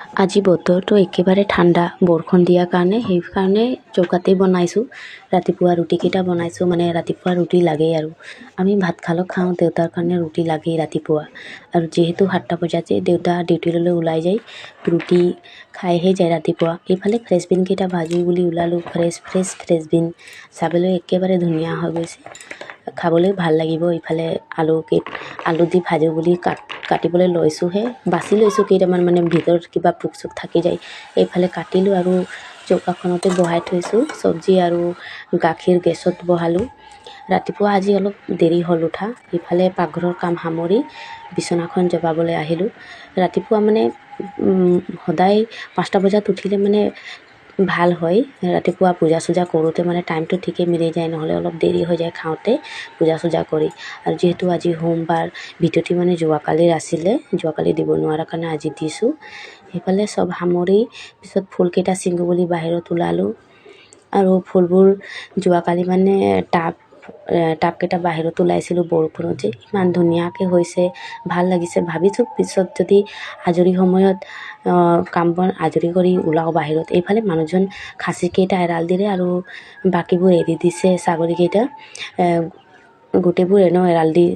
আজি বতৰটো একেবাৰে ঠাণ্ডা বৰষুণ দিয়াৰ কাৰণে সেইকাৰণে চৌকাতেই বনাইছোঁ। ৰাতিপুৱা ৰুটিকেইটা বনাইছোঁ, মানে ৰাতিপুৱা ৰুটি লাগেই আৰু আমি ভাত খাওঁ, দেউতাৰ কাৰণে ৰুটি লাগেই ৰাতিপুৱা। আৰু যিহেতু 7টা বজাতে দেউতা ডিউটিলৈ ওলাই যায়, ৰুটি খাইহে যায় ৰাতিপুৱা। এইফালে ফ্ৰেঞ্চবিনকেইটা ভাজি বুলি ওলালোঁ। ফ্ৰেঞ্চবিন চাবলৈ একেবাৰে ধুনীয়া হৈ গৈছে, খাবলৈ ভাল লাগিব। ইফালে আলু দি ভাজোঁ বুলি কাটিবলৈ লৈছোঁহে, বাছি লৈছোঁ কেইটামান, মানে ভিতৰত কিবা পোক চোক থাকি যায়। এইফালে কাটিলোঁ আৰু চৌকাখনতে বহাই থৈছোঁ। চব্জি আৰু গাখীৰ গেছত বহালোঁ। ৰাতিপুৱা আজি অলপ দেৰি হ'ল উঠা। ইফালে পাকঘৰৰ কাম সামৰি বিচনাখন জপাবলৈ আহিলোঁ। ৰাতিপুৱা মানে সদায় 5টা বজাত উঠিলে মানে ভাল হয়। ৰাতিপুৱা পূজা চূজা কৰোঁতে মানে টাইমটো ঠিকে মিলি যায়, নহ'লে অলপ দেৰি হৈ যায় খাওঁতে পূজা চূজা কৰি। আৰু যিহেতু আজি সোমবাৰ, ভিতৰতে মানে যোৱাকালিৰ আছিলে, যোৱাকালি দিব নোৱাৰা কাৰণে আজি দিছোঁ। সেইফালে চব সামৰি পিছত ফুলকেইটা ছিঙো বুলি বাহিৰত ওলালোঁ। আৰু ফুলবোৰ যোৱাকালি মানে টাবকেইটা বাহিৰত ওলাইছিলোঁ বৰষুণত, যে ইমান ধুনীয়াকৈ হৈছে, ভাল লাগিছে। ভাবিছোঁ পিছত যদি আজৰি সময়ত কাম বন আজৰি কৰি ওলাওঁ বাহিৰত। এইফালে মানুহজন খাচীকেইটা এৰাল দিলে আৰু বাকীবোৰ এৰি দিছে। ছাগলীকেইটা গোটেইবোৰ এনেও এৰাল দি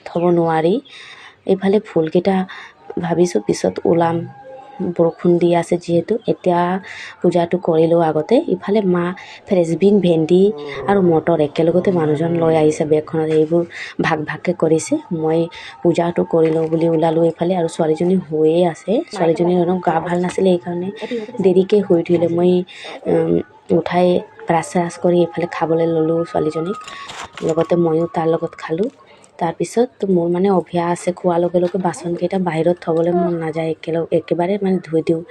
থ'ব নোৱাৰি। এইফালে ফুলকেইটা ভাবিছোঁ পিছত ওলাম, বৰষুণ দি আছে যিহেতু। এতিয়া পূজাটো কৰিলোঁ আগতে। ইফালে মা ফ্ৰেঞ্চবিন, ভেন্দি আৰু মটৰ একেলগতে মানুহজন লৈ আহিছে বেগখনত, এইবোৰ ভাগ ভাগকৈ কৰিছে। মই পূজাটো কৰি লওঁ বুলি ওলালোঁ এইফালে। আৰু ছোৱালীজনী শুয়ে আছে, ছোৱালীজনীৰ অলপ গা ভাল নাছিলে, এইকাৰণে দেৰিকৈ শুই উঠিলে। মই উঠাই ব্ৰাছ কৰি এইফালে খাবলৈ ল'লোঁ ছোৱালীজনীক, লগতে ময়ো তাৰ লগত খালোঁ। তাৰপিছত মোৰ মানে অভ্যাস আছে, খোৱাৰ লগে লগে বাচনকেইটা বাহিৰত থ'বলৈ মন নাযায়, একেবাৰে মানে ধুই দিওঁ।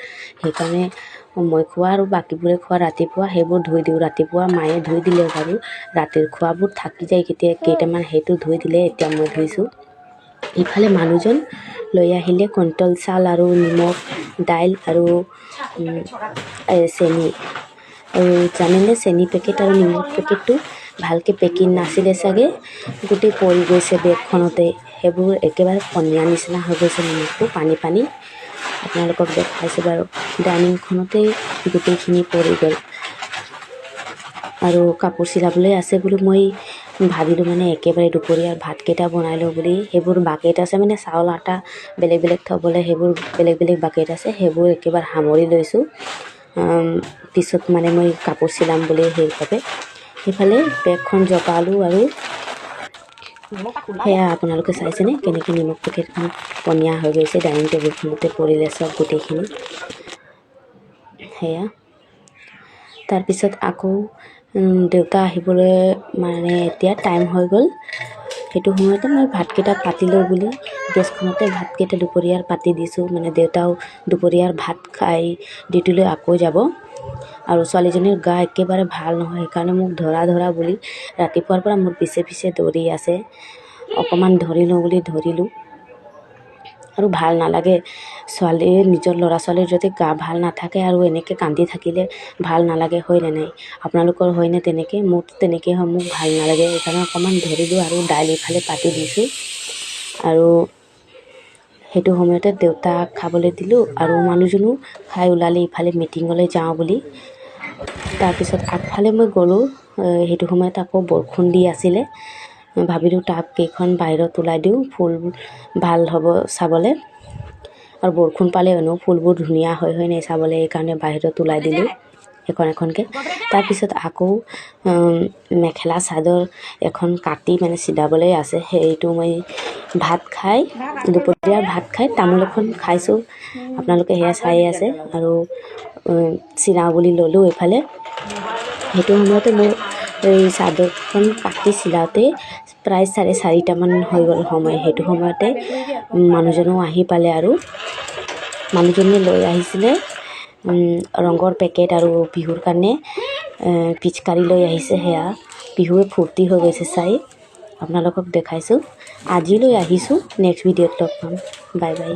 সেইকাৰণে মই খোৱা আৰু বাকীবোৰে খোৱা ৰাতিপুৱা সেইবোৰ ধুই দিওঁ। ৰাতিপুৱা মায়ে ধুই দিলে বাৰু, ৰাতিৰ খোৱাবোৰ থাকি যায় কেইটামান, সেইটো ধুই দিলে, এতিয়া মই ধুইছোঁ। ইফালে মানুহজন লৈ আহিলে কণ্ট্ৰল চাউল আৰু নিমখ, দাইল আৰু চেনি। আৰু জানেনে, চেনি পেকেট আৰু নিমখ পেকেটটো ভালকৈ পেকিং নাছিলে চাগে, গোটেই পৰি গৈছে বেগখনতে। সেইবোৰ একেবাৰে পনীয়া নিচিনা হৈ গৈছে, নিমখটো পানী। আপোনালোকক দেখাইছোঁ বাৰু, ডাইনিংখনতেই গোটেইখিনি পৰি গ'ল। আৰু কাপোৰ চিলাবলৈ আছে বুলি মই ভাবিলোঁ, মানে একেবাৰে দুপৰীয়াৰ ভাতকেইটা বনাই লওঁ বুলি। সেইবোৰ বাকেট আছে, মানে চাউল আটা বেলেগ বেলেগ থ'বলৈ, সেইবোৰ বেলেগ বেলেগ বাকেট আছে, সেইবোৰ একেবাৰে সামৰি লৈছোঁ। পিছত মানে মই কাপোৰ চিলাম বুলি সেইবাবে। সেইফালে বেগখন জপালোঁ আৰু সেয়া আপোনালোকে চাইছেনে কেনেকৈ নিমখ পেকেটখন পনীয়া হৈ গৈছে, ডাইনিং টেবুলখনতে পৰিলে চব গোটেইখিনি। সেয়া তাৰপিছত আকৌ দেউতা আহিবলৈ মানে এতিয়া টাইম হৈ গ'ল। সেইটো সময়তে মই ভাতকেইটা পাতি লওঁ বুলি গেছখনতে ভাতকেইটা দুপৰীয়াৰ পাতি দিছোঁ। মানে দেউতাও দুপৰীয়াৰ ভাত খাই ডিউটিলৈ আকৌ যাব। আৰু ছোৱালীজনীৰ গা একেবাৰে ভাল নহয়, সেইকাৰণে মোক ধৰা বুলি ৰাতিপুৱাৰ পৰা মোৰ পিছে দৌৰি আছে। অকণমান ধৰি লওঁ বুলি ধৰিলোঁ, আৰু ভাল নালাগে। নিজৰ ল'ৰা ছোৱালীৰ যদি গা ভাল নাথাকে আৰু এনেকৈ কান্দি থাকিলে ভাল নালাগে, হয়নে নাই? আপোনালোকৰ হয়নে তেনেকৈ? মোৰতো তেনেকৈ হয়, মোক ভাল নালাগে। সেইকাৰণে অকণমান ধৰিলোঁ আৰু দাইল ইফালে পাতি দিছোঁ। আৰু সেইটো সময়তে দেউতাক খাবলৈ দিলোঁ, আৰু মানুহজনো খাই ওলালে ইফালে মিটিঙলৈ যাওঁ বুলি। তাৰপিছত আগফালে মই গ'লোঁ। সেইটো সময়ত আকৌ বৰষুণ দি আছিলে। ভাবিলোঁ টাবকেইখন বাহিৰত ওলাই দিওঁ, ফুল ভাল হ'ব চাবলৈ। আৰু বৰষুণ পালে এনেও ফুলবোৰ ধুনীয়া হয় নাই চাবলৈ, সেইকাৰণে বাহিৰত ওলাই দিলোঁ এখনকৈ। তাৰপিছত আকৌ মেখেলা চাদৰ এখন কাটি মানে চিলাবলৈ আছে। সেইটো মই দুপৰীয়াৰ ভাত খাই তামোল এখন খাইছোঁ, আপোনালোকে সেয়া চাই আছে। আৰু চিলাওঁ বুলি ল'লোঁ এইফালে। সেইটো সময়তে মোৰ এই চাদৰখন কাটি চিলাওঁতে প্ৰায় 4:30মান হৈ গ'ল সময়। সেইটো সময়তে মানুহজনো আহি পালে, আৰু মানুহজনে লৈ আহিছিলে ৰঙৰ পেকেট আৰু বিহুৰ কাৰণে পিচকাৰি লৈ আহিছে। সেয়া বিহুৱে ফূৰ্তি হৈ গৈছে চাই, আপোনালোকক দেখাইছোঁ। আজিলৈ আহিছোঁ, নেক্সট ভিডিঅ'ত লগ পাম। Bye bye.